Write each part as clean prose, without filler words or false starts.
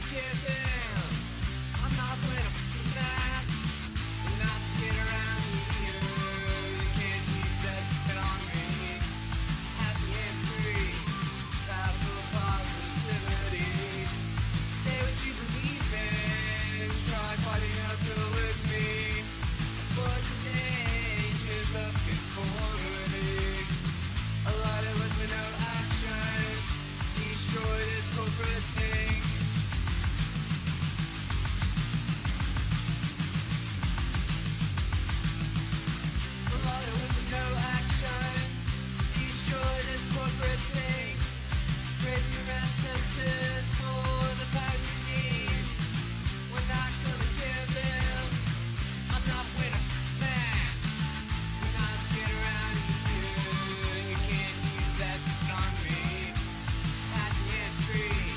give them. I'm not wearing a mask. I'm not scared around here. You can't use that on me. Happy and free. Powerful positivity. Say what you believe in. Try fighting uphill with me. Avoid the dangers of conformity. A lot of us with no action. Destroy this corporate thing. A lot of us with no action. Destroy this corporate thing. Break your ancestors for the power you need. We're not gonna give them. I'm not wearing a mask. We're not scared around here. You can't use that on me. Happy and free.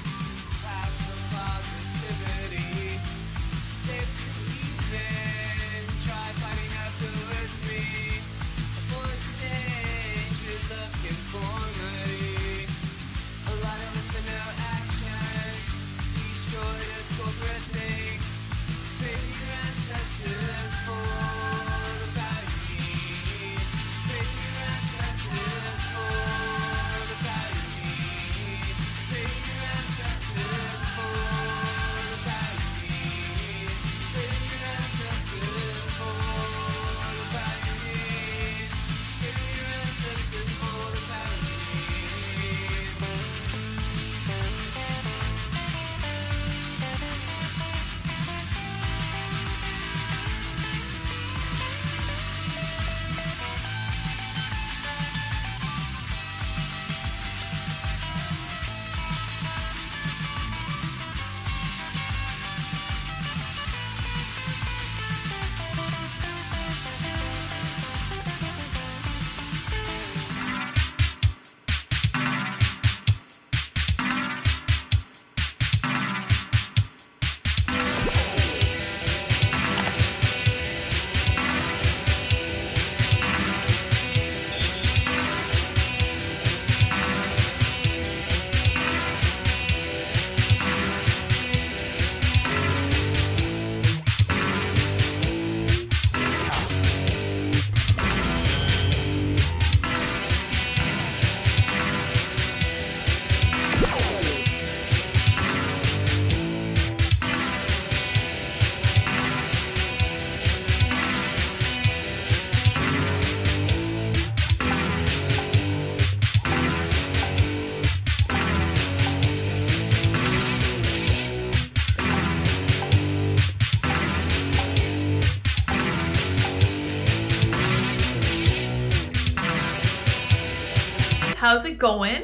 Powerful positivity. Say what you believe in. Try fighting uphill with me. Avoid the dangers of conformity. A lot of us with no action. Destroy this corporate thing. Pay your ancestors for the power you need. Pay your ancestors for the power you need. Pay your ancestors for the power you need. Pay your ancestors for the power you need. Pay your ancestors for the power you need. How's it going?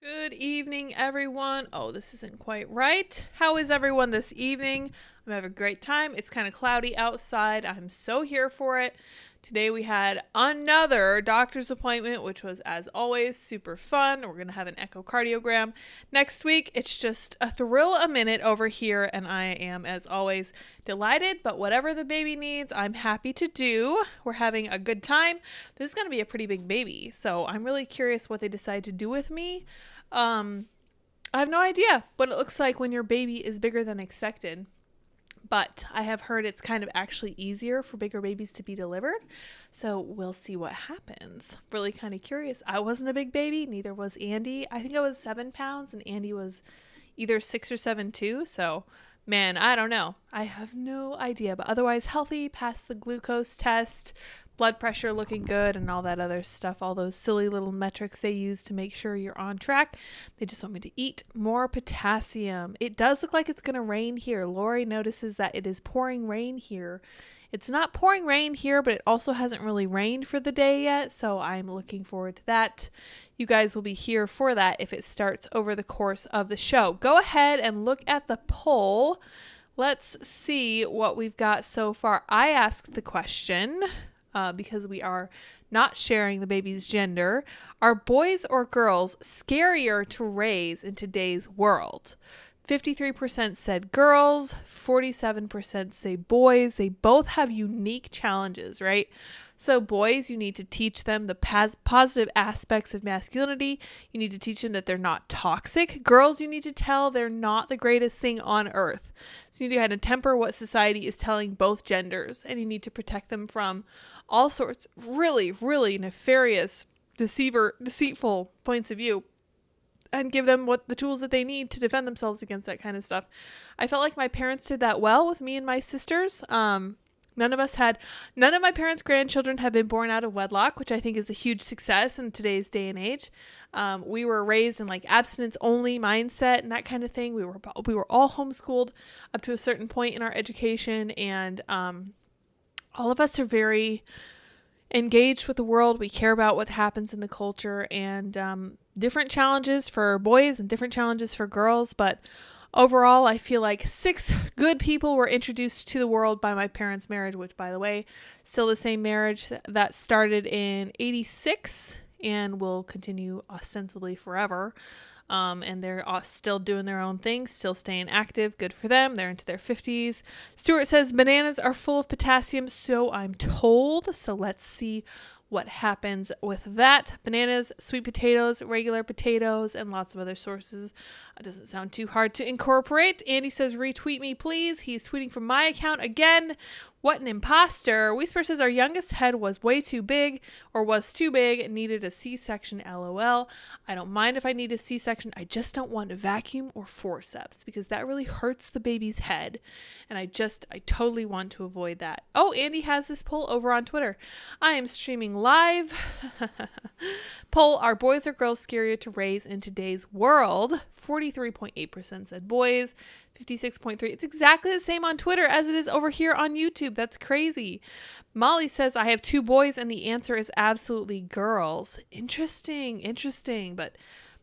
Good evening, everyone. Oh, this isn't quite right. How is everyone this evening? I'm having a great time. It's kind of cloudy outside. I'm so here for it. Today we had another doctor's appointment, which was, as always, super fun. We're going to have an echocardiogram. Next week, it's just a thrill a minute over here, and I am, as always, delighted. But whatever the baby needs, I'm happy to do. We're having a good time. This is going to be a pretty big baby, so I'm really curious what they decide to do with me. I have no idea what it looks like when your baby is bigger than expected. But I have heard it's kind of actually easier for bigger babies to be delivered. So we'll see what happens. Really kind of curious. I wasn't a big baby. Neither was Andy. I think I was 7 pounds and Andy was either 6 or 7 too. So, man, I don't know. I have no idea. But otherwise healthy, passed the glucose test, blood pressure looking good, and all that other stuff, all those silly little metrics they use to make sure you're on track. They just want me to eat more potassium. It does look like it's going to rain here. Lori notices that it is pouring rain here. It's not pouring rain here, but it also hasn't really rained for the day yet, so I'm looking forward to that. You guys will be here for that if it starts over the course of the show. Go ahead and look at the poll. Let's see what we've got so far. I asked the question, because we are not sharing the baby's gender. Are boys or girls scarier to raise in today's world? 53% said girls, 47% say boys. They both have unique challenges, right? So boys, you need to teach them the positive aspects of masculinity. You need to teach them that they're not toxic. Girls, you need to tell they're not the greatest thing on earth. So you need to kind of temper what society is telling both genders, and you need to protect them from all sorts of really, really nefarious, deceitful points of view, and give them the tools that they need to defend themselves against that kind of stuff. I felt like my parents did that well with me and my sisters. None of my parents' grandchildren have been born out of wedlock, which I think is a huge success in today's day and age. We were raised in like abstinence only mindset and that kind of thing. We were all homeschooled up to a certain point in our education, and all of us are very engaged with the world. We care about what happens in the culture, and different challenges for boys and different challenges for girls. But overall, I feel like 6 good people were introduced to the world by my parents' marriage, which, by the way, still the same marriage that started in 86 and will continue ostensibly forever. And they're still doing their own thing, still staying active. Good for them. They're into their 50s. Stuart says bananas are full of potassium, so I'm told. So let's see what happens with that. Bananas, sweet potatoes, regular potatoes, and lots of other sources. It doesn't sound too hard to incorporate. Andy says, retweet me, please. He's tweeting from my account again. What an imposter. Whisper says, our youngest head was way too big, or was too big, and needed a C-section, LOL. I don't mind if I need a C-section. I just don't want a vacuum or forceps, because that really hurts the baby's head. And I totally want to avoid that. Oh, Andy has this poll over on Twitter. I am streaming live. Poll, are boys or girls scarier to raise in today's world? 43.8% said boys, 56.3%. It's exactly the same on Twitter as it is over here on YouTube. That's crazy. Molly says, I have 2 boys, and the answer is absolutely girls. Interesting. But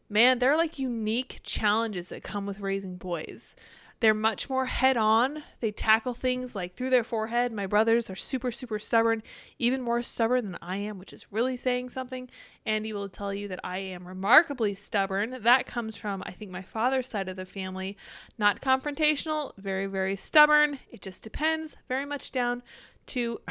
man, there are like unique challenges that come with raising boys. They're much more head on. They tackle things like through their forehead. My brothers are super, super stubborn, even more stubborn than I am, which is really saying something. Andy will tell you that I am remarkably stubborn. That comes from, I think, my father's side of the family. Not confrontational, very, very stubborn. It just depends very much down to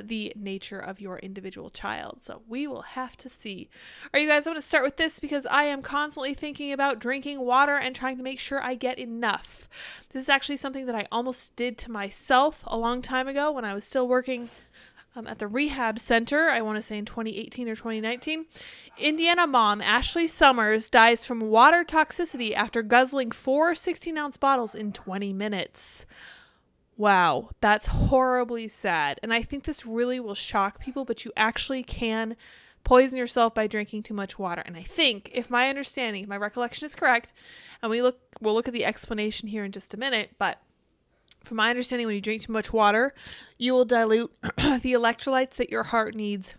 the nature of your individual child. So we will have to see. All right, you guys, I'm going to start with this because I am constantly thinking about drinking water and trying to make sure I get enough. This is actually something that I almost did to myself a long time ago when I was still working at the rehab center. I want to say in 2018 or 2019. Indiana mom Ashley Summers dies from water toxicity after guzzling 4 16-ounce bottles in 20 minutes. Wow, that's horribly sad. And I think this really will shock people, but you actually can poison yourself by drinking too much water. And I think, if my recollection is correct, and we'll look at the explanation here in just a minute, but from my understanding, when you drink too much water, you will dilute the electrolytes that your heart needs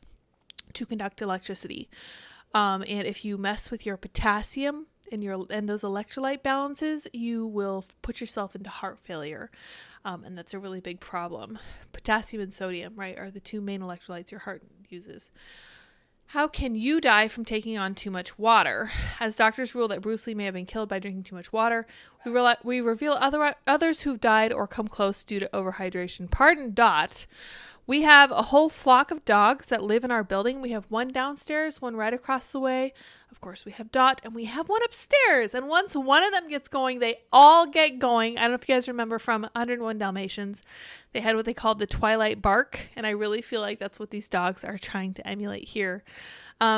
to conduct electricity. And if you mess with your potassium and those electrolyte balances, you will put yourself into heart failure. And that's a really big problem. Potassium and sodium, right, are the 2 main electrolytes your heart uses. How can you die from taking on too much water? As doctors rule that Bruce Lee may have been killed by drinking too much water, we reveal others who've died or come close due to overhydration. Pardon Dot. We have a whole flock of dogs that live in our building. We have one downstairs, one right across the way. Of course, we have Dot, and we have one upstairs. And once one of them gets going, they all get going. I don't know if you guys remember from 101 Dalmatians. They had what they called the Twilight bark, and I really feel like that's what these dogs are trying to emulate here.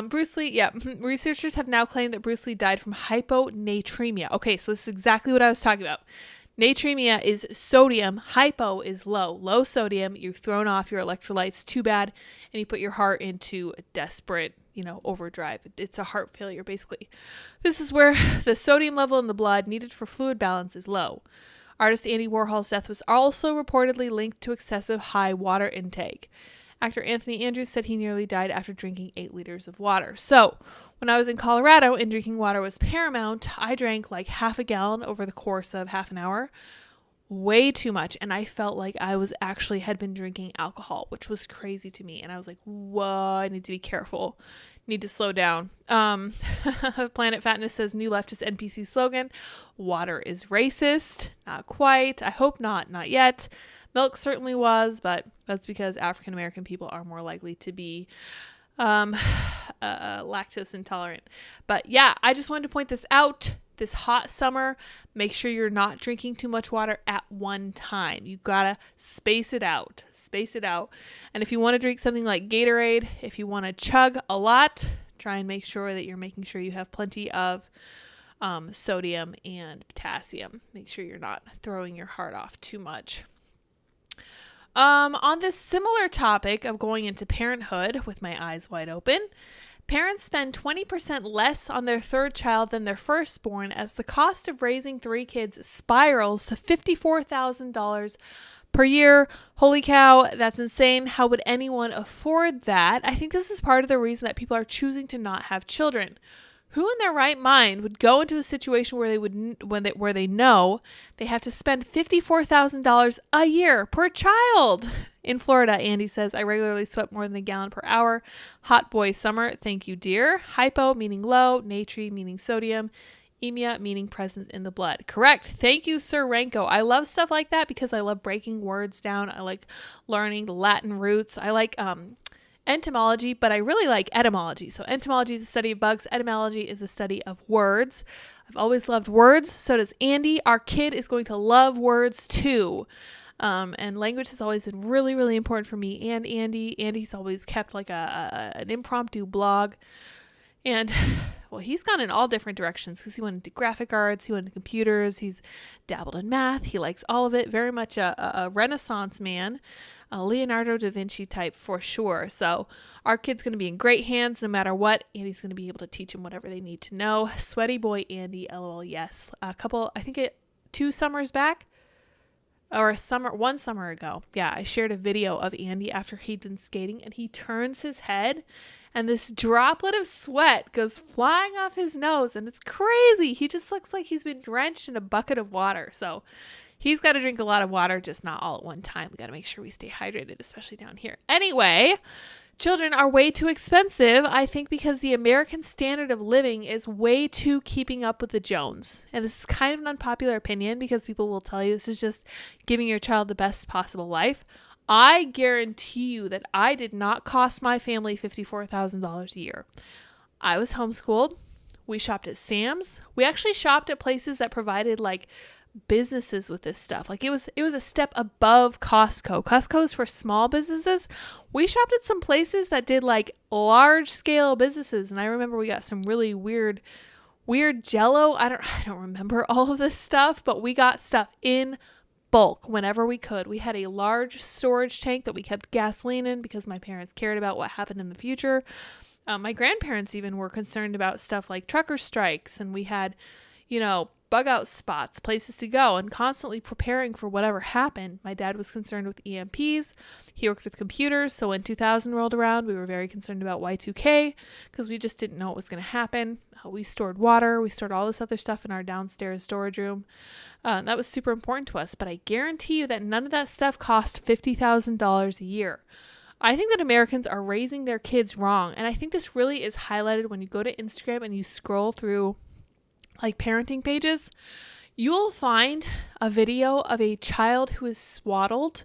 Bruce Lee, yeah. Researchers have now claimed that Bruce Lee died from hyponatremia. Okay, so this is exactly what I was talking about. Natremia is sodium. Hypo is low. Low sodium. You've thrown off your electrolytes too bad, and you put your heart into a desperate, overdrive. It's a heart failure, basically. This is where the sodium level in the blood needed for fluid balance is low. Artist Andy Warhol's death was also reportedly linked to excessive high water intake. Actor Anthony Andrews said he nearly died after drinking 8 liters of water. So, when I was in Colorado and drinking water was paramount, I drank like half a gallon over the course of half an hour. Way too much. And I felt like I had been drinking alcohol, which was crazy to me. And I was like, whoa, I need to be careful. Need to slow down. Planet Fatness says new leftist NPC slogan, water is racist. Not quite. I hope not. Not yet. Milk certainly was, but that's because African American people are more likely to be lactose intolerant. But yeah, I just wanted to point this out. This hot summer, make sure you're not drinking too much water at one time. You gotta space it out. And if you want to drink something like Gatorade, if you want to chug a lot, try and make sure that you're making sure you have plenty of sodium and potassium. Make sure you're not throwing your heart off too much. On this similar topic of going into parenthood with my eyes wide open, parents spend 20% less on their third child than their firstborn as the cost of raising 3 kids spirals to $54,000 per year. Holy cow, that's insane. How would anyone afford that? I think this is part of the reason that people are choosing to not have children. Who in their right mind would go into a situation where where they know they have to spend $54,000 a year per child? In Florida, Andy says, I regularly sweat more than a gallon per hour. Hot boy summer. Thank you, dear. Hypo meaning low. Natri meaning sodium. Emia meaning presence in the blood. Correct. Thank you, Sir Renko. I love stuff like that because I love breaking words down. I like learning the Latin roots. I like entomology, but I really like etymology. So entomology is a study of bugs. Etymology is a study of words. I've always loved words. So does Andy. Our kid is going to love words too. And language has always been really, really important for me and Andy. Andy's always kept like an impromptu blog. And well, he's gone in all different directions because he went into graphic arts, he went into computers, he's dabbled in math. He likes all of it. Very much a Renaissance man. A Leonardo da Vinci type for sure. So our kid's going to be in great hands no matter what. Andy's going to be able to teach them whatever they need to know. Sweaty boy Andy, LOL, yes. I think 2 summers back, or one summer ago. Yeah, I shared a video of Andy after he'd been skating and he turns his head and this droplet of sweat goes flying off his nose and it's crazy. He just looks like he's been drenched in a bucket of water. So he's got to drink a lot of water, just not all at one time. We got to make sure we stay hydrated, especially down here. Anyway, children are way too expensive, I think, because the American standard of living is way too keeping up with the Jones. And this is kind of an unpopular opinion because people will tell you this is just giving your child the best possible life. I guarantee you that I did not cost my family $54,000 a year. I was homeschooled. We shopped at Sam's. We actually shopped at places that provided like businesses with this stuff. Like it was a step above Costco. Costco is for small businesses. We shopped at some places that did like large scale businesses, and I remember we got some really weird Jello. I don't remember all of this stuff, but we got stuff in bulk whenever we could. We had a large storage tank that we kept gasoline in because my parents cared about what happened in the future. My grandparents even were concerned about stuff like trucker strikes, and we had, bug out spots, places to go, and constantly preparing for whatever happened. My dad was concerned with EMPs. He worked with computers. So when 2000 rolled around, we were very concerned about Y2K because we just didn't know what was going to happen. We stored water. We stored all this other stuff in our downstairs storage room. That was super important to us. But I guarantee you that none of that stuff cost $50,000 a year. I think that Americans are raising their kids wrong. And I think this really is highlighted when you go to Instagram and you scroll through like parenting pages. You'll find a video of a child who is swaddled.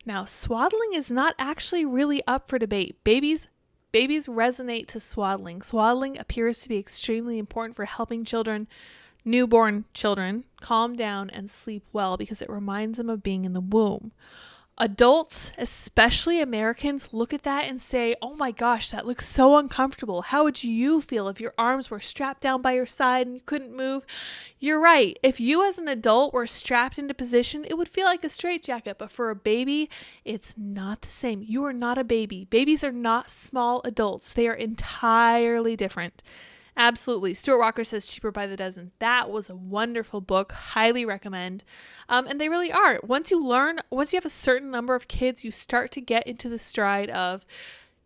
Now, swaddling is not actually really up for debate. Babies resonate to swaddling. Swaddling appears to be extremely important for helping newborn children, calm down and sleep well because it reminds them of being in the womb. Adults, especially Americans, look at that and say, oh my gosh, that looks so uncomfortable. How would you feel if your arms were strapped down by your side and you couldn't move? You're right. If you as an adult were strapped into position, it would feel like a straitjacket. But for a baby, it's not the same. You are not a baby. Babies are not small adults. They are entirely different. Absolutely. Stuart Walker says Cheaper by the Dozen. That was a wonderful book. Highly recommend. And they really are. Once you have a certain number of kids, you start to get into the stride of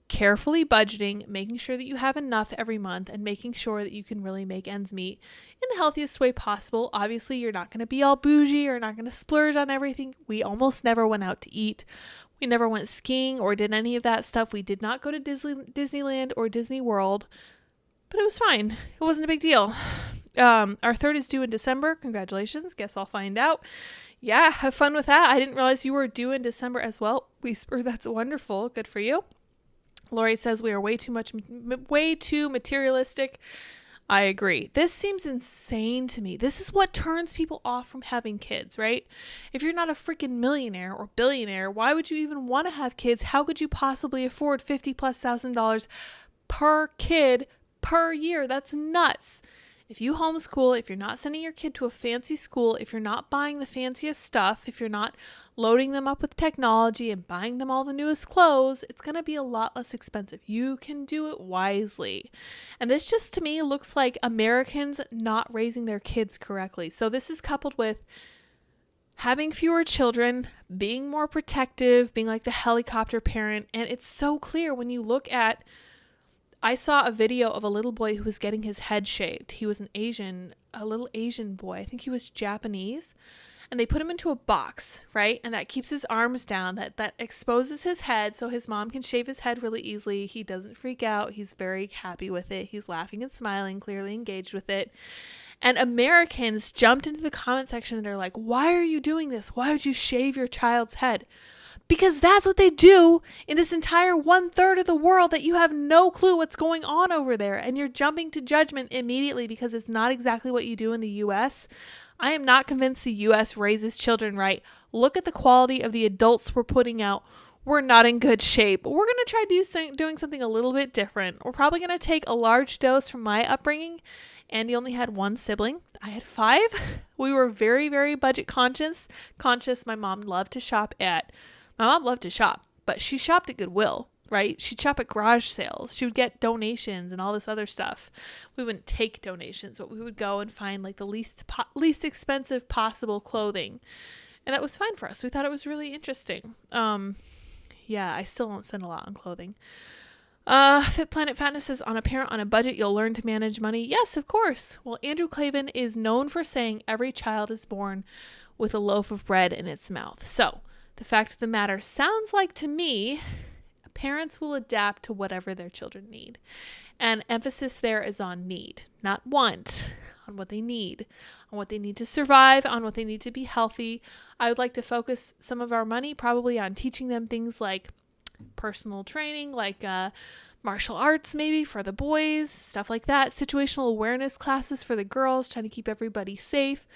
carefully budgeting, making sure that you have enough every month, and making sure that you can really make ends meet in the healthiest way possible. Obviously, you're not going to be all bougie. You're not going to splurge on everything. We almost never went out to eat. We never went skiing or did any of that stuff. We did not go to Disneyland or Disney World. But it was fine. It wasn't a big deal. Our third is due in December. Congratulations. Guess I'll find out. Yeah, have fun with that. I didn't realize you were due in December as well. Whisper, that's wonderful. Good for you. Lori says we are way too materialistic. I agree. This seems insane to me. This is what turns people off from having kids, right? If you're not a freaking millionaire or billionaire, why would you even want to have kids? How could you possibly afford $50,000+ per kid per year? That's nuts. If you homeschool, if you're not sending your kid to a fancy school, if you're not buying the fanciest stuff, if you're not loading them up with technology and buying them all the newest clothes, it's going to be a lot less expensive. You can do it wisely. And this just to me looks like Americans not raising their kids correctly. So this is coupled with having fewer children, being more protective, being like the helicopter parent. And it's so clear when you look at, I saw a video of a little boy who was getting his head shaved. He was a little Asian boy. I think he was Japanese. And they put him into a box, right? And that keeps his arms down. That exposes his head so his mom can shave his head really easily. He doesn't freak out. He's very happy with it. He's laughing and smiling, clearly engaged with it. And Americans jumped into the comment section and they're like, why are you doing this? Why would you shave your child's head? Because that's what they do in this entire 1/3 of the world that you have no clue what's going on over there. And you're jumping to judgment immediately because it's not exactly what you do in the U.S. I am not convinced the U.S. raises children right. Look at the quality of the adults we're putting out. We're not in good shape. We're going to try doing something a little bit different. We're probably going to take a large dose from my upbringing. Andy only had one sibling. I had 5. We were very, very budget conscious. My mom loved to shop, but she shopped at Goodwill, right? She'd shop at garage sales. She would get donations and all this other stuff. We wouldn't take donations, but we would go and find like the least expensive possible clothing. And that was fine for us. We thought it was really interesting. Yeah, I still don't spend a lot on clothing. Fit Planet Fatness says, on a parent on a budget, you'll learn to manage money. Yes, of course. Well, Andrew Clavin is known for saying every child is born with a loaf of bread in its mouth. So the fact of the matter sounds like to me, parents will adapt to whatever their children need. And emphasis there is on need, not want, on what they need, on what they need to survive, on what they need to be healthy. I would like to focus some of our money probably on teaching them things like personal training, like martial arts maybe for the boys, stuff like that, situational awareness classes for the girls, trying to keep everybody safe.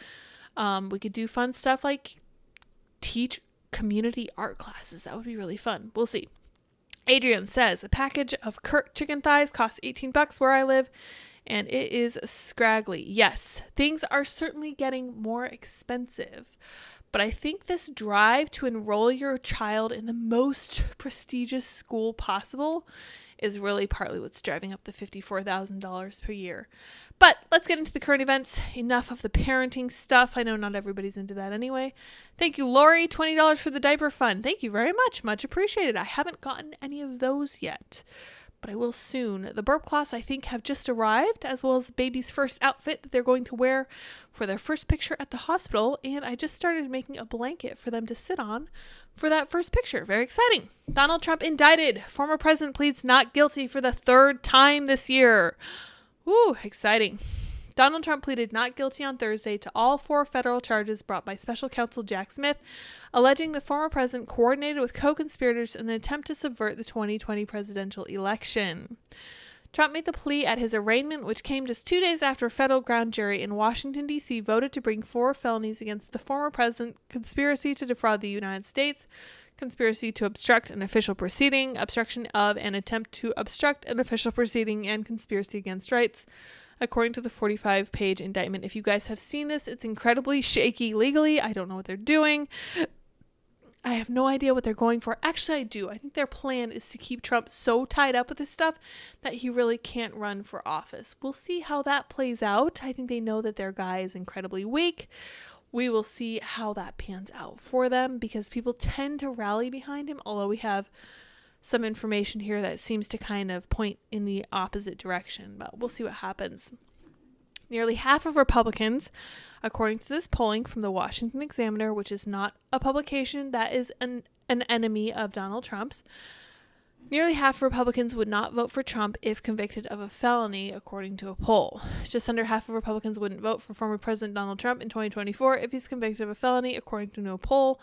We could do fun stuff like teach community art classes. That would be really fun. We'll see. Adrian says, a package of Kurt chicken thighs costs $18 where I live, and it is scraggly. Yes, things are certainly getting more expensive, but I think this drive to enroll your child in the most prestigious school possible is really partly what's driving up the $54,000 per year. But let's get into the current events. Enough of the parenting stuff. I know not everybody's into that anyway. Thank you, Lori. $20 for the diaper fund. Thank you very much. Much appreciated. I haven't gotten any of those yet, but I will soon. The burp cloths, I think, have just arrived, as well as the baby's first outfit that they're going to wear for their first picture at the hospital. And I just started making a blanket for them to sit on for that first picture. Very exciting. Donald Trump indicted. Former president pleads not guilty for the 3rd time this year. Woo, exciting. Donald Trump pleaded not guilty on Thursday to all 4 federal charges brought by special counsel Jack Smith, alleging the former president coordinated with co-conspirators in an attempt to subvert the 2020 presidential election. Trump made the plea at his arraignment, which came just 2 days after a federal grand jury in Washington, D.C. voted to bring 4 felonies against the former president: conspiracy to defraud the United States, conspiracy to obstruct an official proceeding, obstruction of an attempt to obstruct an official proceeding, and conspiracy against rights, according to the 45-page indictment. If you guys have seen this, it's incredibly shaky legally. I don't know what they're doing. I have no idea what they're going for. Actually, I do. I think their plan is to keep Trump so tied up with this stuff that he really can't run for office. We'll see how that plays out. I think they know that their guy is incredibly weak. We will see how that pans out for them, because people tend to rally behind him, although we have some information here that seems to kind of point in the opposite direction, but we'll see what happens. Nearly half of Republicans, according to this polling from the Washington Examiner, which is not a publication that is an enemy of Donald Trump's, Nearly half of Republicans would not vote for Trump if convicted of a felony, according to a poll. Just under half of Republicans wouldn't vote for former President Donald Trump in 2024 if he's convicted of a felony, according to a poll.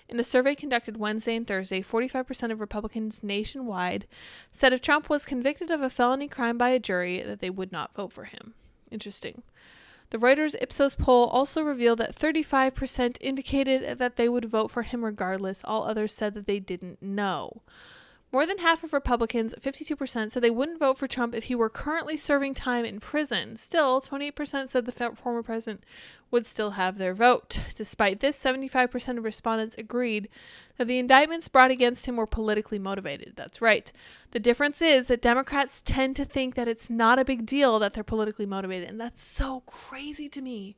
In a survey conducted Wednesday and Thursday, 45% of Republicans nationwide said if Trump was convicted of a felony crime by a jury, that they would not vote for him. Interesting. The Reuters Ipsos poll also revealed that 35% indicated that they would vote for him regardless. All others said that they didn't know. More than half of Republicans, 52%, said they wouldn't vote for Trump if he were currently serving time in prison. Still, 28% said the former president would still have their vote. Despite this, 75% of respondents agreed that the indictments brought against him were politically motivated. That's right. The difference is that Democrats tend to think that it's not a big deal that they're politically motivated, and that's so crazy to me.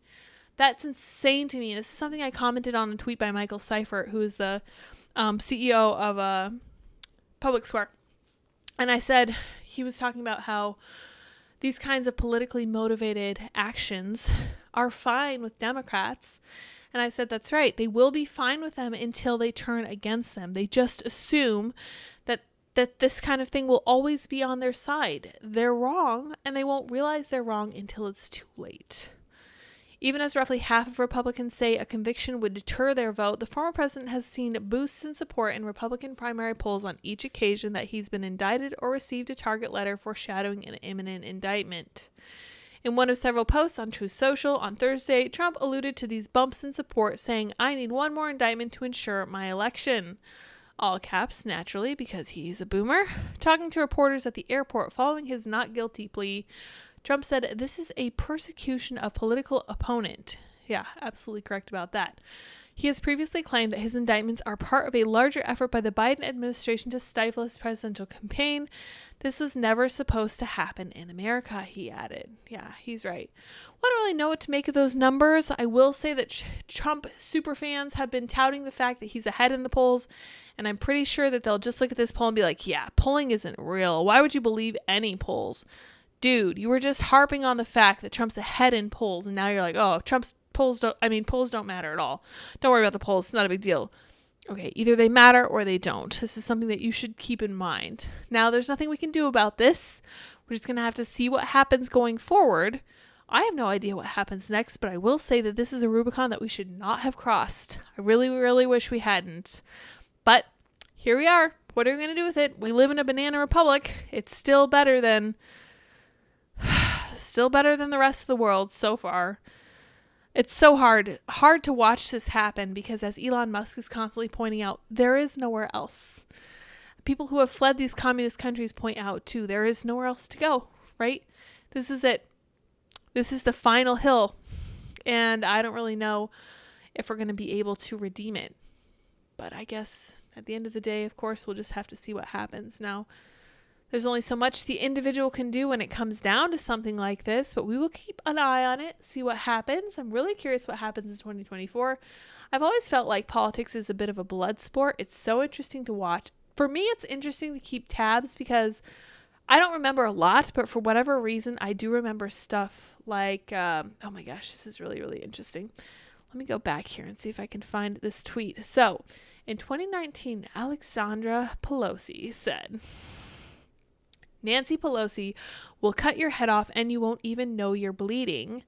That's insane to me. This is something I commented on a tweet by Michael Seifert, who is the CEO of PublicSq HERE. And I said, he was talking about how these kinds of politically motivated actions are fine with Democrats. And I said, that's right. They will be fine with them until they turn against them. They just assume that this kind of thing will always be on their side. They're wrong, and they won't realize they're wrong until it's too late. Even as roughly half of Republicans say a conviction would deter their vote, the former president has seen boosts in support in Republican primary polls on each occasion that he's been indicted or received a target letter foreshadowing an imminent indictment. In one of several posts on Truth Social on Thursday, Trump alluded to these bumps in support, saying, "I need one more indictment to ensure my election." All caps, naturally, because he's a boomer. Talking to reporters at the airport following his not guilty plea, Trump said, "This is a persecution of political opponent." Yeah, absolutely correct about that. He has previously claimed that his indictments are part of a larger effort by the Biden administration to stifle his presidential campaign. This was never supposed to happen in America, he added. Yeah, he's right. Well, I don't really know what to make of those numbers. I will say that Trump superfans have been touting the fact that he's ahead in the polls, and I'm pretty sure that they'll just look at this poll and be like, yeah, polling isn't real. Why would you believe any polls? Dude, you were just harping on the fact that Trump's ahead in polls, and now you're like, oh, polls don't matter at all. Don't worry about the polls. It's not a big deal. Okay, either they matter or they don't. This is something that you should keep in mind. Now, there's nothing we can do about this. We're just going to have to see what happens going forward. I have no idea what happens next, but I will say that this is a Rubicon that we should not have crossed. I really, really wish we hadn't. But here we are. What are we going to do with it? We live in a banana republic. It's still better than the rest of the world so far. It's so hard to watch this happen because, as Elon Musk is constantly pointing out, there is nowhere else. People who have fled these communist countries point out too, there is nowhere else to go, right? This is it. This is the final hill. And I don't really know if we're going to be able to redeem it. But I guess at the end of the day, of course, we'll just have to see what happens. Now, there's only so much the individual can do when it comes down to something like this, but we will keep an eye on it, see what happens. I'm really curious what happens in 2024. I've always felt like politics is a bit of a blood sport. It's so interesting to watch. For me, it's interesting to keep tabs because I don't remember a lot, but for whatever reason, I do remember stuff like, oh my gosh, this is really, really interesting. Let me go back here and see if I can find this tweet. So, in 2019, Alexandra Pelosi said, "Nancy Pelosi will cut your head off and you won't even know you're bleeding."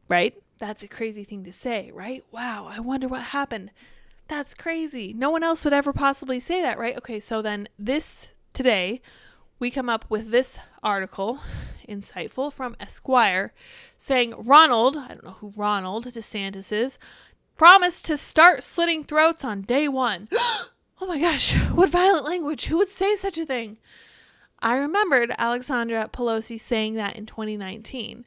Right? That's a crazy thing to say, right? Wow, I wonder what happened. That's crazy. No one else would ever possibly say that, right? Okay, so then today, we come up with this article, insightful, from Esquire, saying Ronald, I don't know who Ronald DeSantis is, promised to start slitting throats on day one. Oh my gosh, what violent language. Who would say such a thing? I remembered Alexandra Pelosi saying that in 2019.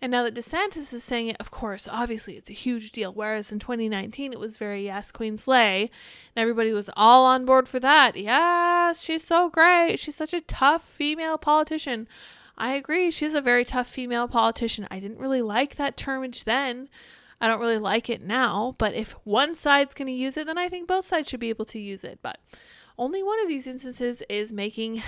And now that DeSantis is saying it, of course, obviously it's a huge deal. Whereas in 2019, it was very, yes, Queen Slay. And everybody was all on board for that. Yes, she's so great. She's such a tough female politician. I agree. She's a very tough female politician. I didn't really like that termage then. I don't really like it now. But if one side's going to use it, then I think both sides should be able to use it. But only one of these instances is making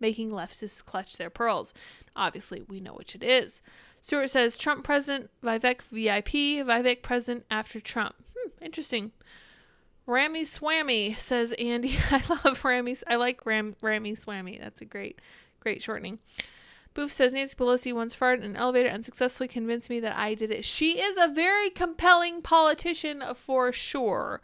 leftists clutch their pearls. Obviously, we know which it is. Stewart says, Trump president, Vivek VIP, Vivek president after Trump. Interesting. Rammy Swammy, says Andy. I love Rammy. I like Rammy Swammy. That's a great shortening. Boof says Nancy Pelosi once farted in an elevator and successfully convinced me that I did it. She is a very compelling politician for sure.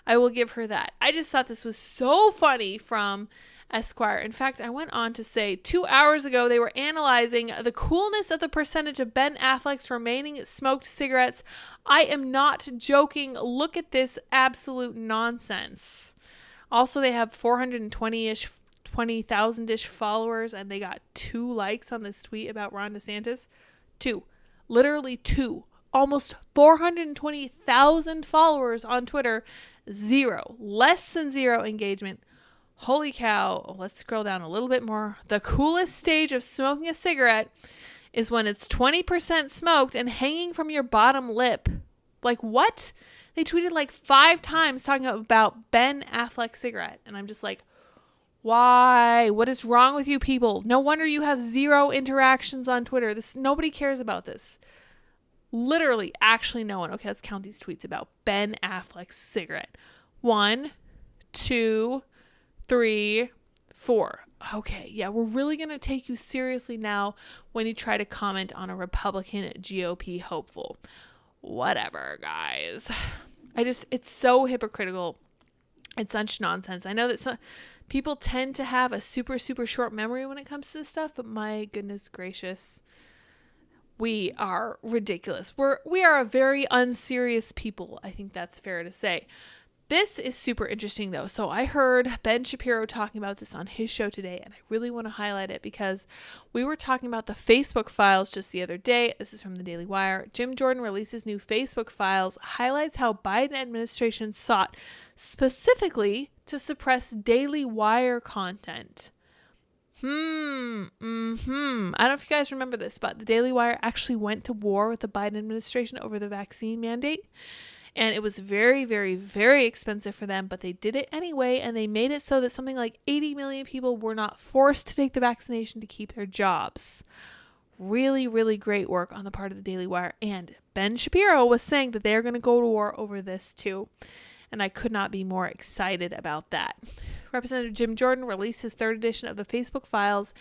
I will give her that. I just thought this was so funny from Esquire. In fact, I went on to say 2 hours ago they were analyzing the coolness of the percentage of Ben Affleck's remaining smoked cigarettes. I am not joking. Look at this absolute nonsense. Also, they have 20,000-ish followers, and they got 2 likes on this tweet about Ron DeSantis. 2. Literally 2. Almost 420,000 followers on Twitter. 0. Less than 0 engagement. Holy cow. Let's scroll down a little bit more. The coolest stage of smoking a cigarette is when it's 20% smoked and hanging from your bottom lip. Like, what? They tweeted like 5 times talking about Ben Affleck cigarette. And I'm just like, why? What is wrong with you people? No wonder you have 0 interactions on Twitter. Nobody cares about this. Literally, actually no one. Okay, let's count these tweets about Ben Affleck's cigarette. 1, 2, 3, 4. Okay, yeah, we're really going to take you seriously now when you try to comment on a Republican GOP hopeful. Whatever, guys. It's so hypocritical. It's such nonsense. I know that people tend to have a super, super short memory when it comes to this stuff, but my goodness gracious, we are ridiculous. We are a very unserious people. I think that's fair to say. This is super interesting though. So I heard Ben Shapiro talking about this on his show today, and I really want to highlight it because we were talking about the Facebook files just the other day. This is from the Daily Wire. Jim Jordan releases new Facebook files, highlights how Biden administration sought specifically to suppress Daily Wire content. I don't know if you guys remember this, but the Daily Wire actually went to war with the Biden administration over the vaccine mandate. And it was very, very, very expensive for them, but they did it anyway, and they made it so that something like 80 million people were not forced to take the vaccination to keep their jobs. Really, really great work on the part of the Daily Wire. And Ben Shapiro was saying that they're going to go to war over this too. And I could not be more excited about that. Representative Jim Jordan released his 3rd edition of the Facebook files,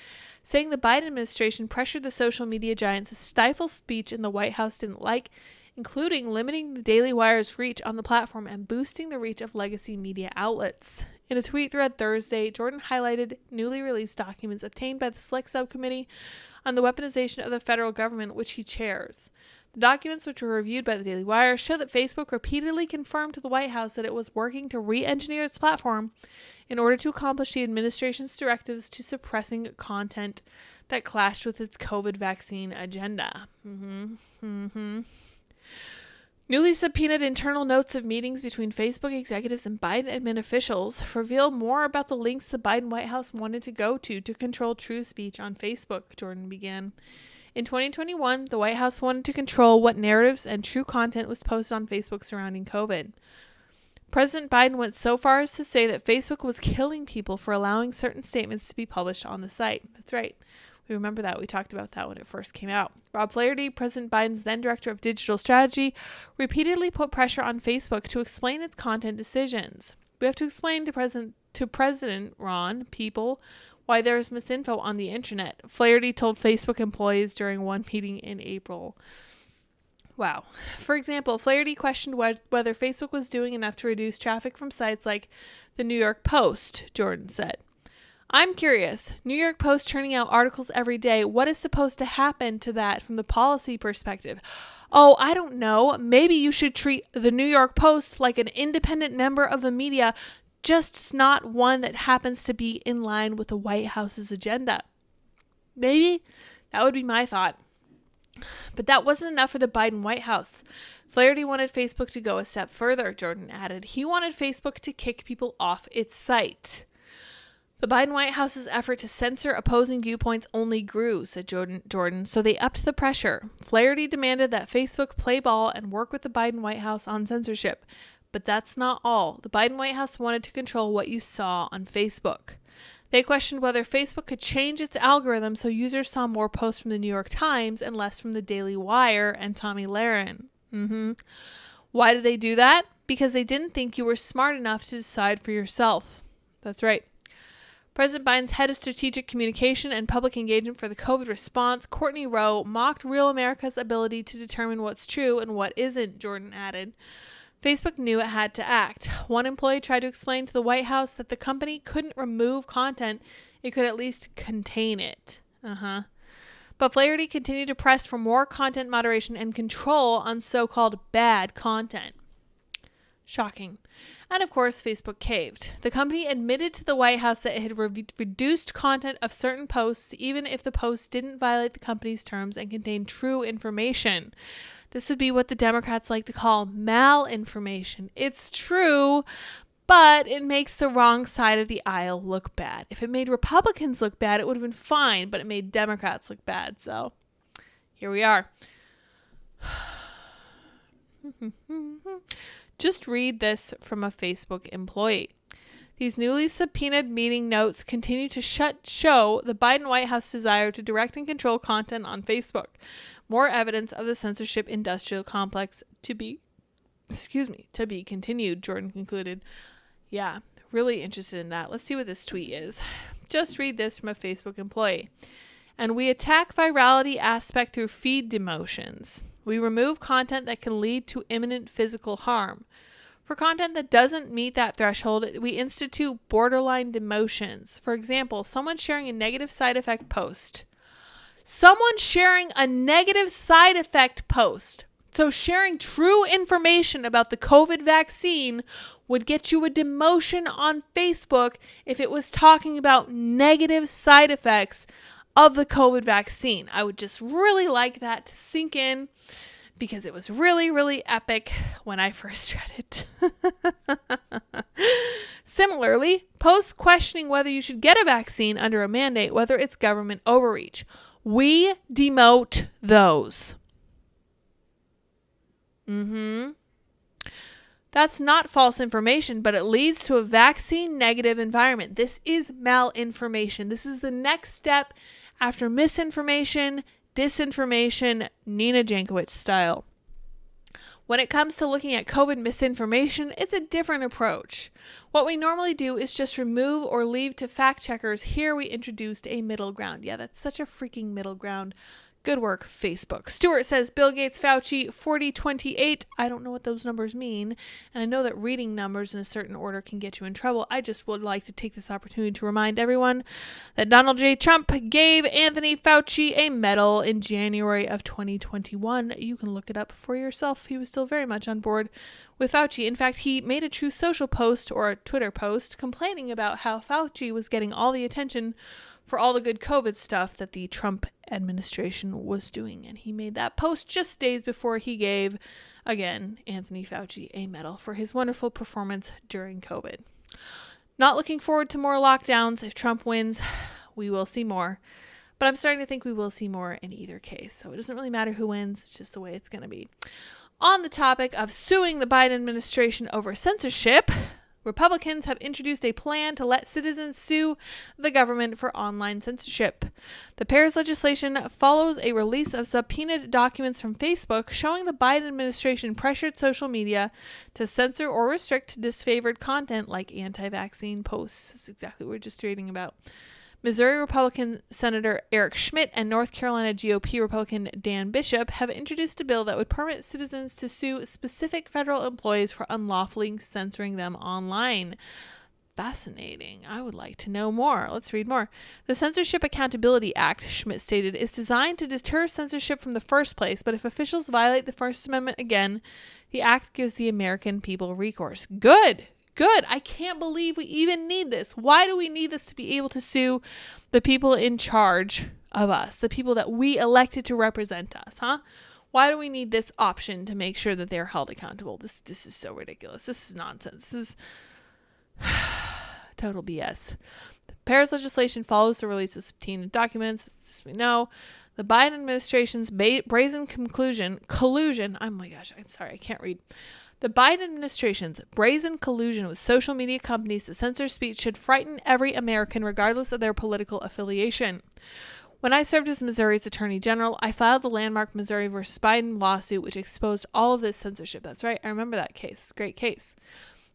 saying the Biden administration pressured the social media giant to stifle speech in the White House didn't like, including limiting the Daily Wire's reach on the platform and boosting the reach of legacy media outlets. In a tweet thread Thursday, Jordan highlighted newly released documents obtained by the Select Subcommittee on the Weaponization of the Federal Government, which he chairs. The documents, which were reviewed by the Daily Wire, show that Facebook repeatedly confirmed to the White House that it was working to re-engineer its platform in order to accomplish the administration's directives to suppressing content that clashed with its COVID vaccine agenda. Newly subpoenaed internal notes of meetings between Facebook executives and Biden admin officials reveal more about the links the Biden White House wanted to go to control true speech on Facebook, Jordan began. In 2021, the White House wanted to control what narratives and true content was posted on Facebook surrounding COVID. President Biden went so far as to say that Facebook was killing people for allowing certain statements to be published on the site. That's right. We remember that. We talked about that when it first came out. Rob Flaherty, President Biden's then director of digital strategy, repeatedly put pressure on Facebook to explain its content decisions. We have to explain to President Ron, people, why there is misinfo on the internet, Flaherty told Facebook employees during one meeting in April. Wow. For example, Flaherty questioned whether Facebook was doing enough to reduce traffic from sites like the New York Post, Jordan said. I'm curious. New York Post churning out articles every day. What is supposed to happen to that from the policy perspective? Oh, I don't know. Maybe you should treat the New York Post like an independent member of the media, just not one that happens to be in line with the White House's agenda. Maybe that would be my thought. But that wasn't enough for the Biden White House. Flaherty wanted Facebook to go a step further, Jordan added. He wanted Facebook to kick people off its site. The Biden White House's effort to censor opposing viewpoints only grew, said Jordan, so they upped the pressure. Flaherty demanded that Facebook play ball and work with the Biden White House on censorship. But that's not all. The Biden White House wanted to control what you saw on Facebook. They questioned whether Facebook could change its algorithm so users saw more posts from the New York Times and less from the Daily Wire and Tomi Lahren. Why did they do that? because they didn't think you were smart enough to decide for yourself. That's right. President Biden's head of strategic communication and public engagement for the COVID response, Courtney Rowe, mocked real America's ability to determine what's true and what isn't, Jordan added. Facebook knew it had to act. One employee tried to explain to the White House that the company couldn't remove content, it could at least contain it. But Flaherty continued to press for more content moderation and control on so-called bad content. Shocking. And of course, Facebook caved. The company admitted to the White House that it had reduced content of certain posts, even if the posts didn't violate the company's terms and contained true information. This would be what the Democrats like to call malinformation. It's true, but it makes the wrong side of the aisle look bad. If it made Republicans look bad, it would have been fine, but it made Democrats look bad. So here we are. Just read this from a Facebook employee. These newly subpoenaed meeting notes continue to show the Biden White House desire to direct and control content on Facebook. More evidence of the censorship industrial complex to be continued, Jordan concluded. Yeah, really interested in that. Let's see what this tweet is. Just read this from a Facebook employee. And we attack virality aspect through feed demotions. We remove content that can lead to imminent physical harm. For content that doesn't meet that threshold, we institute borderline demotions. For example, someone sharing a negative side effect post. So sharing true information about the COVID vaccine would get you a demotion on Facebook if it was talking about negative side effects of the COVID vaccine. I would just really like that to sink in because it was really, really epic when I first read it. Similarly, posts questioning whether you should get a vaccine under a mandate, whether it's government overreach. We demote those. That's not false information, but it leads to a vaccine negative environment. This is malinformation. This is the next step after misinformation, disinformation, Nina Jankowicz style. When it comes to looking at COVID misinformation, it's a different approach. What we normally do is just remove or leave to fact checkers. Here we introduced a middle ground. Yeah, that's such a freaking middle ground. Good work, Facebook. Stuart says Bill Gates, Fauci, 4028. I don't know what those numbers mean. And I know that reading numbers in a certain order can get you in trouble. I just would like to take this opportunity to remind everyone that Donald J. Trump gave Anthony Fauci a medal in January of 2021. You can look it up for yourself. He was still very much on board with Fauci. In fact, he made a True Social post or a Twitter post complaining about how Fauci was getting all the attention for all the good COVID stuff that the Trump administration was doing. And he made that post just days before he gave, again, Anthony Fauci a medal for his wonderful performance during COVID. Not looking forward to more lockdowns. If Trump wins, we will see more. But I'm starting to think we will see more in either case. So it doesn't really matter who wins. It's just the way it's going to be. On the topic of suing the Biden administration over censorship, Republicans have introduced a plan to let citizens sue the government for online censorship. The pair's legislation follows a release of subpoenaed documents from Facebook showing the Biden administration pressured social media to censor or restrict disfavored content like anti-vaccine posts. That's exactly what we're just reading about. Missouri Republican Senator Eric Schmidt and North Carolina GOP Republican Dan Bishop have introduced a bill that would permit citizens to sue specific federal employees for unlawfully censoring them online. Fascinating. I would like to know more. Let's read more. The Censorship Accountability Act, Schmidt stated, is designed to deter censorship from the first place, but if officials violate the First Amendment again, the act gives the American people recourse. Good. I can't believe we even need this. Why do we need this to be able to sue the people in charge of us, the people that we elected to represent us, huh? Why do we need this option to make sure that they're held accountable? This is so ridiculous. This is nonsense. This is total BS. The pair's legislation follows the release of subpoenaed documents, as we know. The Biden administration's brazen collusion. Oh my gosh, I'm sorry, I can't read. The Biden administration's brazen collusion with social media companies to censor speech should frighten every American regardless of their political affiliation. When I served as Missouri's Attorney General, I filed the landmark Missouri versus Biden lawsuit, which exposed all of this censorship. That's right. I remember that case. It's a great case.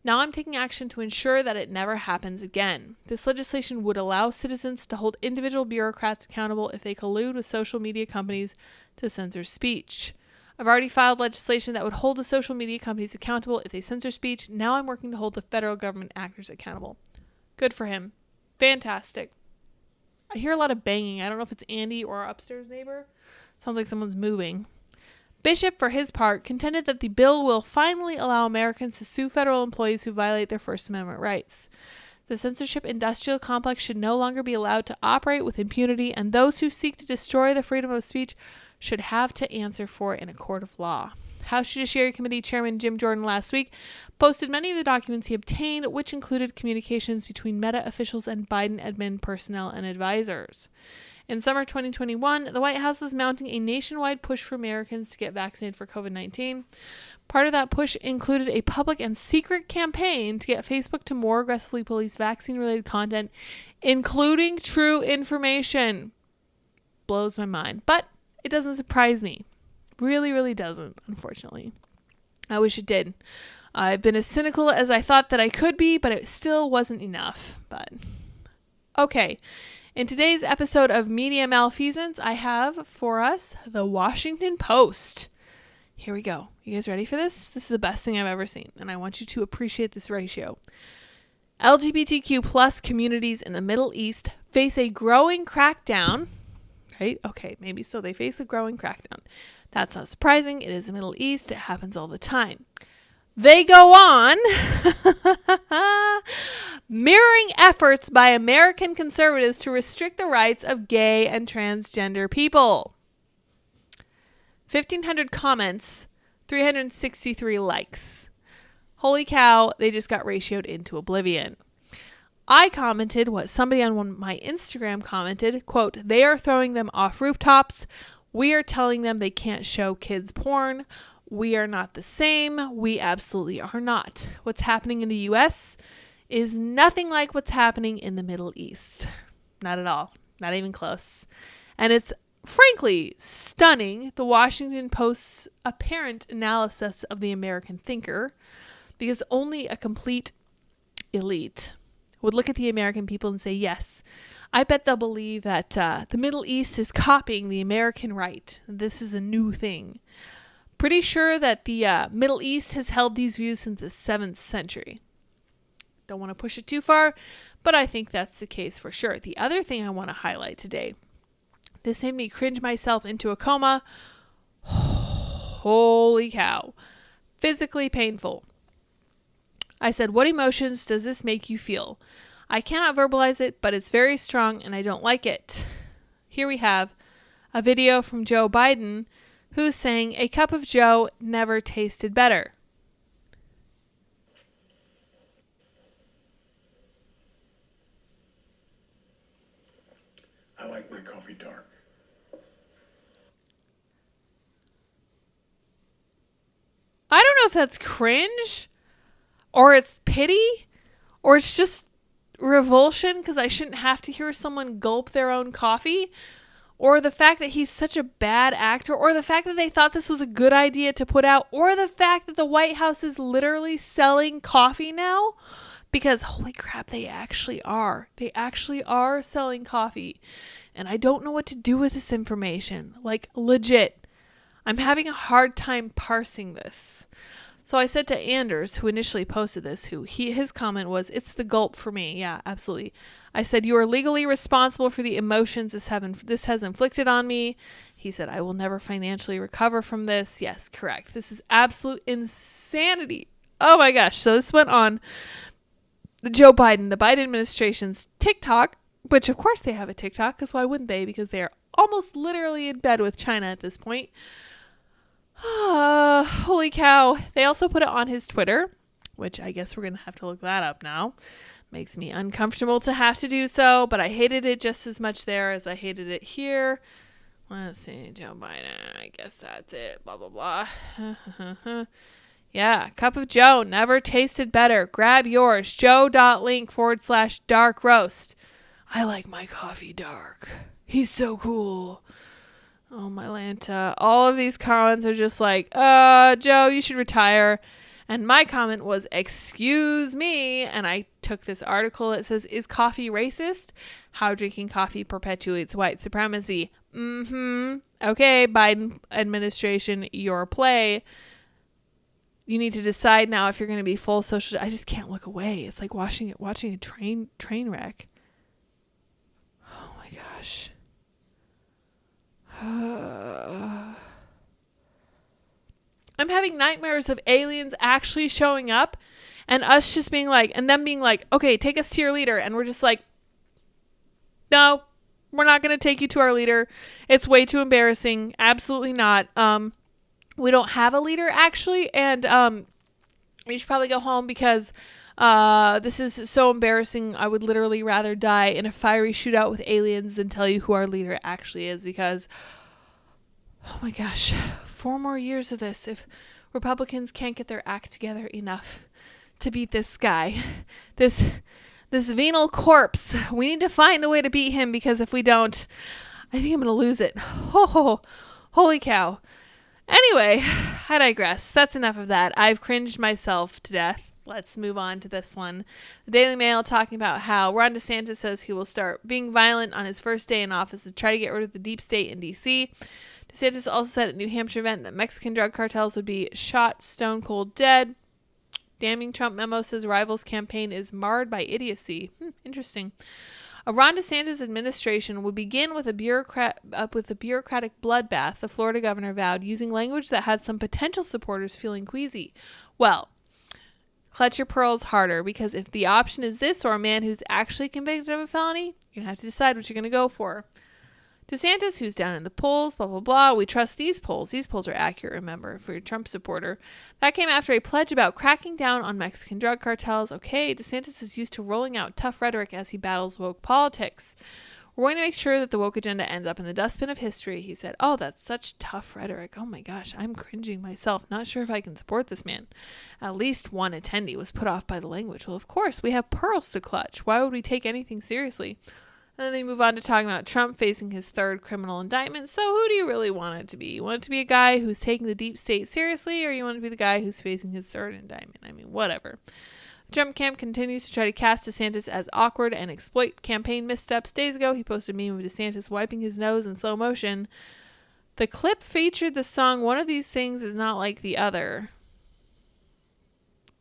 Now I'm taking action to ensure that it never happens again. This legislation would allow citizens to hold individual bureaucrats accountable if they collude with social media companies to censor speech. I've already filed legislation that would hold the social media companies accountable if they censor speech. Now I'm working to hold the federal government actors accountable. Good for him. Fantastic. I hear a lot of banging. I don't know if it's Andy or our upstairs neighbor. Sounds like someone's moving. Bishop, for his part, contended that the bill will finally allow Americans to sue federal employees who violate their First Amendment rights. The censorship industrial complex should no longer be allowed to operate with impunity, and those who seek to destroy the freedom of speech should have to answer for it in a court of law. House Judiciary Committee Chairman Jim Jordan last week posted many of the documents he obtained, which included communications between Meta officials and Biden admin personnel and advisors. In summer 2021, the White House was mounting a nationwide push for Americans to get vaccinated for COVID-19. Part of that push included a public and secret campaign to get Facebook to more aggressively police vaccine-related content, including true information. Blows my mind. But it doesn't surprise me. Really, really doesn't, unfortunately. I wish it did. I've been as cynical as I thought that I could be, but it still wasn't enough. But okay. In today's episode of Media Malfeasance, I have for us the Washington Post. Here we go. You guys ready for this? This is the best thing I've ever seen, and I want you to appreciate this ratio. LGBTQ plus communities in the Middle East face a growing crackdown. Right? Okay, maybe so. They face a growing crackdown. That's not surprising. It is the Middle East. It happens all the time. They go on mirroring efforts by American conservatives to restrict the rights of gay and transgender people. 1,500 comments, 363 likes. Holy cow, they just got ratioed into oblivion. I commented what somebody on my Instagram commented, quote, "They are throwing them off rooftops. We are telling them they can't show kids porn. We are not the same. We absolutely are not. What's happening in the U.S. is nothing like what's happening in the Middle East. Not at all. Not even close. And it's frankly stunning, the Washington Post's apparent analysis of the American thinker, because only a complete elite would look at the American people and say, yes, I bet they'll believe that the Middle East is copying the American right. This is a new thing. Pretty sure that the Middle East has held these views since the 7th century. Don't want to push it too far, but I think that's the case for sure. The other thing I want to highlight today, this made me cringe myself into a coma. Holy cow. Physically painful. I said, what emotions does this make you feel? I cannot verbalize it, but it's very strong and I don't like it. Here we have a video from Joe Biden, who's saying a cup of Joe never tasted better. I like my coffee dark. I don't know if that's cringe, or it's pity, or it's just revulsion because I shouldn't have to hear someone gulp their own coffee, or the fact that he's such a bad actor, or the fact that they thought this was a good idea to put out, or the fact that the White House is literally selling coffee now, because holy crap, they actually are. They actually are selling coffee, and I don't know what to do with this information. Like, legit. I'm having a hard time parsing this. So I said to Anders, who initially posted this, his comment was, "It's the gulp for me." Yeah, absolutely. I said, "You are legally responsible for the emotions this has inflicted on me." He said, "I will never financially recover from this." Yes, correct. This is absolute insanity. Oh my gosh. So this went on the Biden administration's TikTok, which of course they have a TikTok, because why wouldn't they? Because they are almost literally in bed with China at this point. Holy cow. They also put it on his Twitter, which I guess we're going to have to look that up now. Makes me uncomfortable to have to do so, but I hated it just as much there as I hated it here. Let's see, Joe Biden, I guess that's it, blah, blah, blah. Yeah, cup of Joe never tasted better. Grab yours, joe.link/dark roast. I like my coffee dark. He's so cool. Oh, my Lanta. All of these comments are just like, Joe, you should retire. And my comment was, excuse me. And I took this article that says, is coffee racist? How drinking coffee perpetuates white supremacy. Okay, Biden administration, your play. You need to decide now if you're going to be full social. I just can't look away. It's like watching a train wreck. Oh my gosh. I'm having nightmares of aliens actually showing up and us just being like, and them being like, okay, take us to your leader. And we're just like, no, we're not going to take you to our leader. It's way too embarrassing. Absolutely not. We don't have a leader actually. And, you should probably go home because, this is so embarrassing. I would literally rather die in a fiery shootout with aliens than tell you who our leader actually is because, oh my gosh, 4 more years of this. If Republicans can't get their act together enough to beat this guy, this venal corpse, we need to find a way to beat him because if we don't, I think I'm going to lose it. Oh, holy cow. Anyway, I digress. That's enough of that. I've cringed myself to death. Let's move on to this one. The Daily Mail talking about how Ron DeSantis says he will start being violent on his first day in office to try to get rid of the deep state in D.C. DeSantis also said at a New Hampshire event that Mexican drug cartels would be shot stone cold dead. Damning Trump memo says rivals' campaign is marred by idiocy. Interesting. A Ron DeSantis administration would begin with a bureaucratic bloodbath, the Florida governor vowed, using language that had some potential supporters feeling queasy. Well, clutch your pearls harder, because if the option is this or a man who's actually convicted of a felony, you're going to have to decide what you're going to go for. DeSantis, who's down in the polls, blah, blah, blah. We trust these polls. These polls are accurate, remember, for your Trump supporter. That came after a pledge about cracking down on Mexican drug cartels. Okay, DeSantis is used to rolling out tough rhetoric as he battles woke politics. We're going to make sure that the woke agenda ends up in the dustbin of history, he said. Oh, that's such tough rhetoric. Oh my gosh, I'm cringing myself. Not sure if I can support this man. At least one attendee was put off by the language. Well, of course, we have pearls to clutch. Why would we take anything seriously? And then they move on to talking about Trump facing his 3rd criminal indictment. So who do you really want it to be? You want it to be a guy who's taking the deep state seriously, or you want it to be the guy who's facing his 3rd indictment? I mean, whatever. The Trump camp continues to try to cast DeSantis as awkward and exploit campaign missteps. Days ago, he posted a meme of DeSantis wiping his nose in slow motion. The clip featured the song "One of These Things Is Not Like the Other."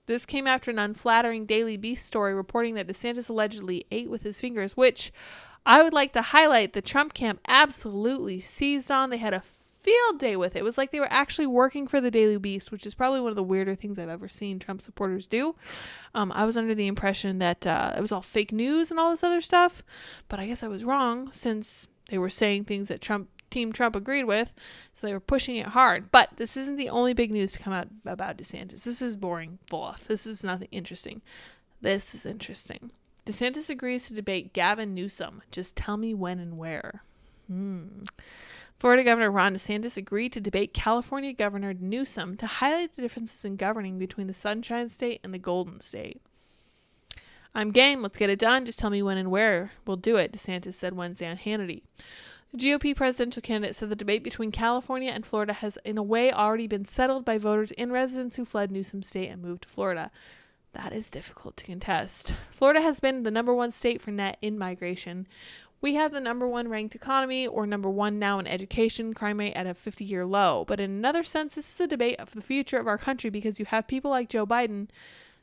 This came after an unflattering Daily Beast story reporting that DeSantis allegedly ate with his fingers, which I would like to highlight the Trump camp absolutely seized on. They had a field day with it. It was like they were actually working for the Daily Beast, which is probably one of the weirder things I've ever seen Trump supporters do. I was under the impression that it was all fake news and all this other stuff, but I guess I was wrong since they were saying things that Team Trump agreed with, so they were pushing it hard. But this isn't the only big news to come out about DeSantis. This is boring fluff. This is nothing interesting. This is interesting. DeSantis agrees to debate Gavin Newsom. Just tell me when and where. Florida Governor Ron DeSantis agreed to debate California Governor Newsom to highlight the differences in governing between the Sunshine State and the Golden State. I'm game. Let's get it done. Just tell me when and where. We'll do it, DeSantis said Wednesday on Hannity. The GOP presidential candidate said the debate between California and Florida has in a way already been settled by voters and residents who fled Newsom State and moved to Florida. That is difficult to contest. Florida has been the number 1 state for net in-migration. We have the number 1 ranked economy, or number 1 now in education, crime rate at a 50-year low. But in another sense, this is the debate of the future of our country because you have people like Joe Biden.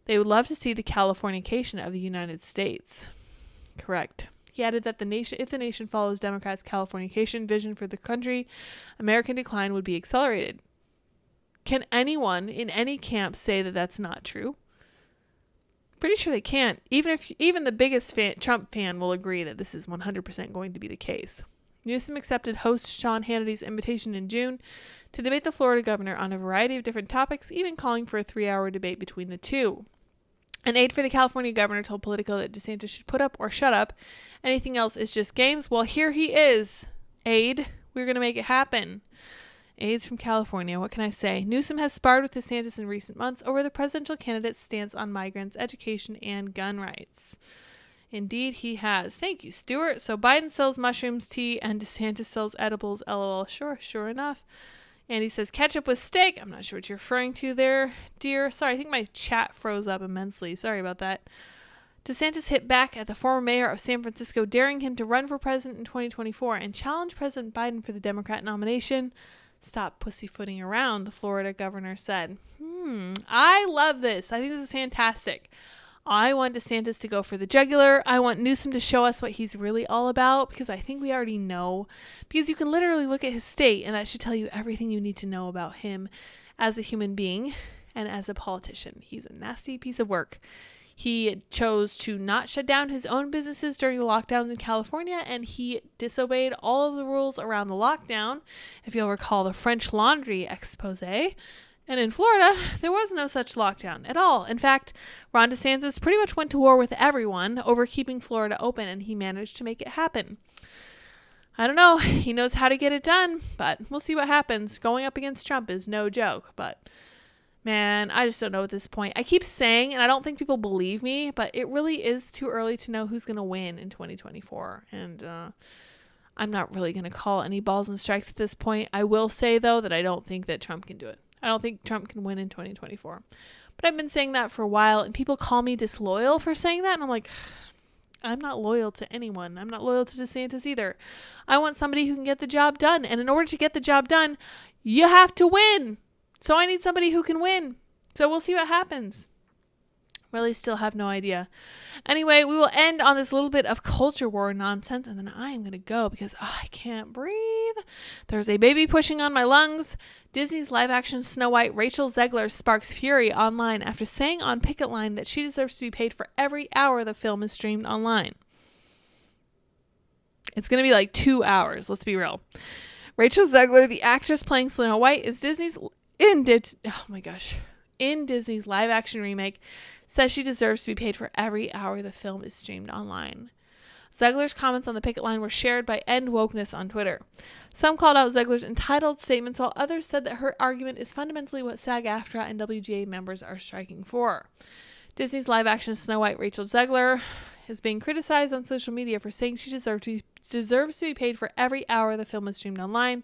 They would love to see the Californication of the United States. Correct. He added that if the nation follows Democrats' Californication vision for the country, American decline would be accelerated. Can anyone in any camp say that that's not true? Pretty sure they can't. Even the biggest Trump fan will agree that this is 100% going to be the case. Newsom accepted host Sean Hannity's invitation in June to debate the Florida governor on a variety of different topics, even calling for a 3-hour debate between the two. An aide for the California governor told Politico that DeSantis should put up or shut up. Anything else is just games. Well, here he is, aide. We're going to make it happen. Aides from California, what can I say? Newsom has sparred with DeSantis in recent months over the presidential candidate's stance on migrants, education, and gun rights. Indeed, he has. Thank you, Stuart. So Biden sells mushrooms, tea, and DeSantis sells edibles. LOL. Sure enough. And he says, ketchup with steak. I'm not sure what you're referring to there, dear. Sorry, I think my chat froze up immensely. Sorry about that. DeSantis hit back at the former mayor of San Francisco, daring him to run for president in 2024 and challenge President Biden for the Democrat nomination. Stop pussyfooting around, the Florida governor said. I love this. I think this is fantastic. I want DeSantis to go for the jugular. I want Newsom to show us what he's really all about, because I think we already know. Because you can literally look at his state, and that should tell you everything you need to know about him as a human being and as a politician. He's a nasty piece of work. He chose to not shut down his own businesses during the lockdowns in California, and he disobeyed all of the rules around the lockdown. If you'll recall the French Laundry expose. And in Florida, there was no such lockdown at all. In fact, Ron DeSantis pretty much went to war with everyone over keeping Florida open, and he managed to make it happen. I don't know. He knows how to get it done, but we'll see what happens. Going up against Trump is no joke, but man, I just don't know at this point. I keep saying, and I don't think people believe me, but it really is too early to know who's going to win in 2024. And I'm not really going to call any balls and strikes at this point. I will say, though, that I don't think that Trump can do it. I don't think Trump can win in 2024. But I've been saying that for a while, and people call me disloyal for saying that. And I'm like, I'm not loyal to anyone. I'm not loyal to DeSantis either. I want somebody who can get the job done. And in order to get the job done, you have to win. So I need somebody who can win. So we'll see what happens. Really still have no idea. Anyway, we will end on this little bit of culture war nonsense, and then I am going to go because I can't breathe. There's a baby pushing on my lungs. Disney's live-action Snow White, Rachel Zegler, sparks fury online after saying on picket line that she deserves to be paid for every hour the film is streamed online. It's going to be like 2 hours, let's be real. Rachel Zegler, the actress playing Snow White, is in Disney's live-action remake, says she deserves to be paid for every hour the film is streamed online. Zegler's comments on the picket line were shared by End Wokeness on Twitter. Some called out Zegler's entitled statements, while others said that her argument is fundamentally what SAG-AFTRA and WGA members are striking for. Disney's live-action Snow White, Rachel Zegler, is being criticized on social media for saying she deserves to be paid for every hour the film is streamed online.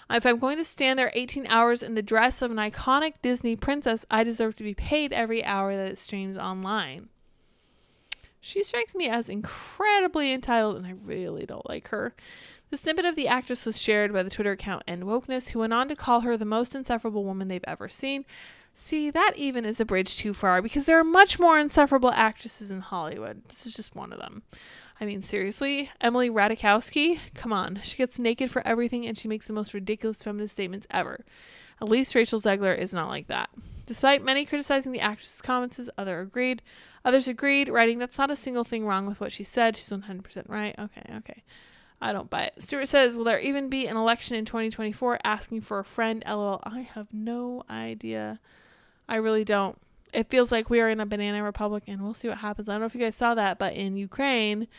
If I'm going to stand there 18 hours in the dress of an iconic Disney princess, I deserve to be paid every hour that it streams online. She strikes me as incredibly entitled, and I really don't like her. The snippet of the actress was shared by the Twitter account End Wokeness, who went on to call her the most insufferable woman they've ever seen. See, that even is a bridge too far, because there are much more insufferable actresses in Hollywood. This is just one of them. I mean, seriously, Emily Ratajkowski, come on. She gets naked for everything, and she makes the most ridiculous feminist statements ever. At least Rachel Zegler is not like that. Despite many criticizing the actress's comments, others agreed, writing, "That's not a single thing wrong with what she said. She's 100% right." Okay. I don't buy it. Stuart says, will there even be an election in 2024? Asking for a friend. LOL. I have no idea. I really don't. It feels like we are in a banana republic, and we'll see what happens. I don't know if you guys saw that, but in Ukraine,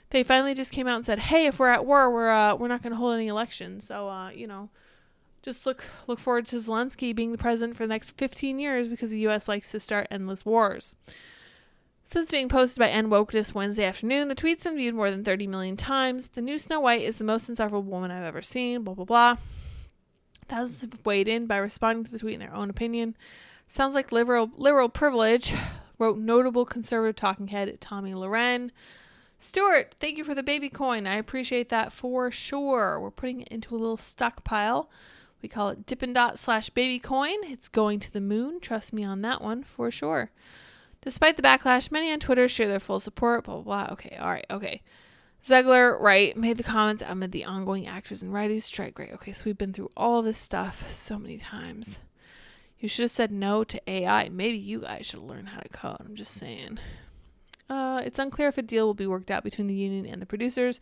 they finally just came out and said, hey, if we're at war, we're not going to hold any elections. So, just look forward to Zelensky being the president for the next 15 years because the U.S. likes to start endless wars. Since being posted by End Wokeness Wednesday afternoon, the tweet's been viewed more than 30 million times. The new Snow White is the most insufferable woman I've ever seen, blah, blah, blah. Thousands have weighed in by responding to the tweet in their own opinion. Sounds like liberal privilege, wrote notable conservative talking head Tommy Loren. Stuart, thank you for the baby coin. I appreciate that for sure. We're putting it into a little stockpile. We call it Dippin' Dot /baby coin. It's going to the moon. Trust me on that one for sure. Despite the backlash, many on Twitter share their full support. Blah, blah, blah. Okay, all right, okay. Zegler, right, made the comments amid the ongoing actors and writers strike. Great. Okay, so we've been through all this stuff so many times. You should have said no to AI. Maybe you guys should learn how to code. I'm just saying. It's unclear if a deal will be worked out between the union and the producers,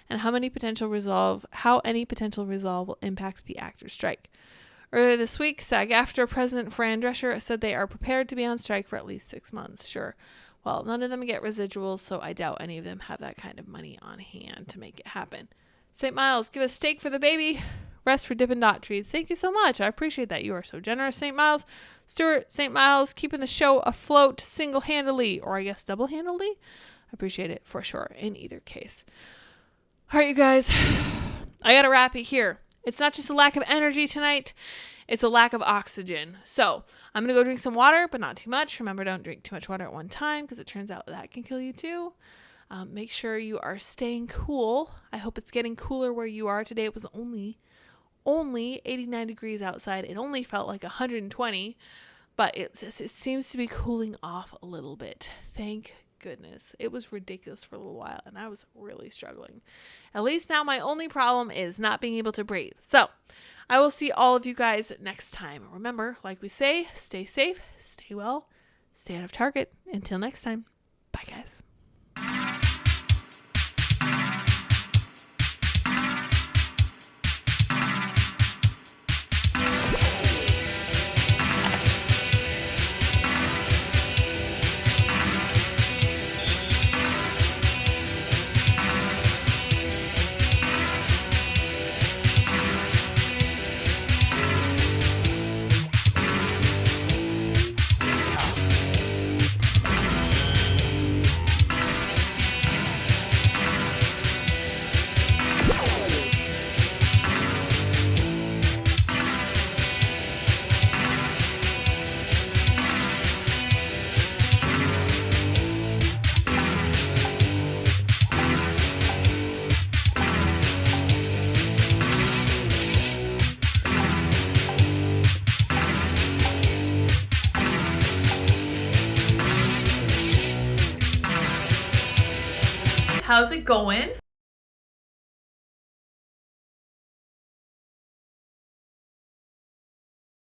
and how any potential resolve will impact the actors' strike. Earlier this week, SAG-AFTRA President Fran Drescher said they are prepared to be on strike for at least 6 months. Sure. Well, none of them get residuals, so I doubt any of them have that kind of money on hand to make it happen. St. Miles, give a steak for the baby. Rest for Dippin' Dot trees. Thank you so much. I appreciate that. You are so generous, St. Miles. Stuart, St. Miles, keeping the show afloat single-handedly, or I guess double-handedly. appreciate it for sure in either case. All right, you guys, I got to wrap it here. It's not just a lack of energy tonight. It's a lack of oxygen. So I'm going to go drink some water, but not too much. Remember, don't drink too much water at one time because it turns out that can kill you too. Make sure you are staying cool. I hope it's getting cooler where you are. Today it was only 89 degrees outside. It only felt like 120, but it seems to be cooling off a little bit. Thank goodness. It was ridiculous for a little while and I was really struggling. At least now my only problem is not being able to breathe. So I will see all of you guys next time. Remember, like we say, stay safe, stay well, stay out of Target. Until next time. Bye, guys. How's it going?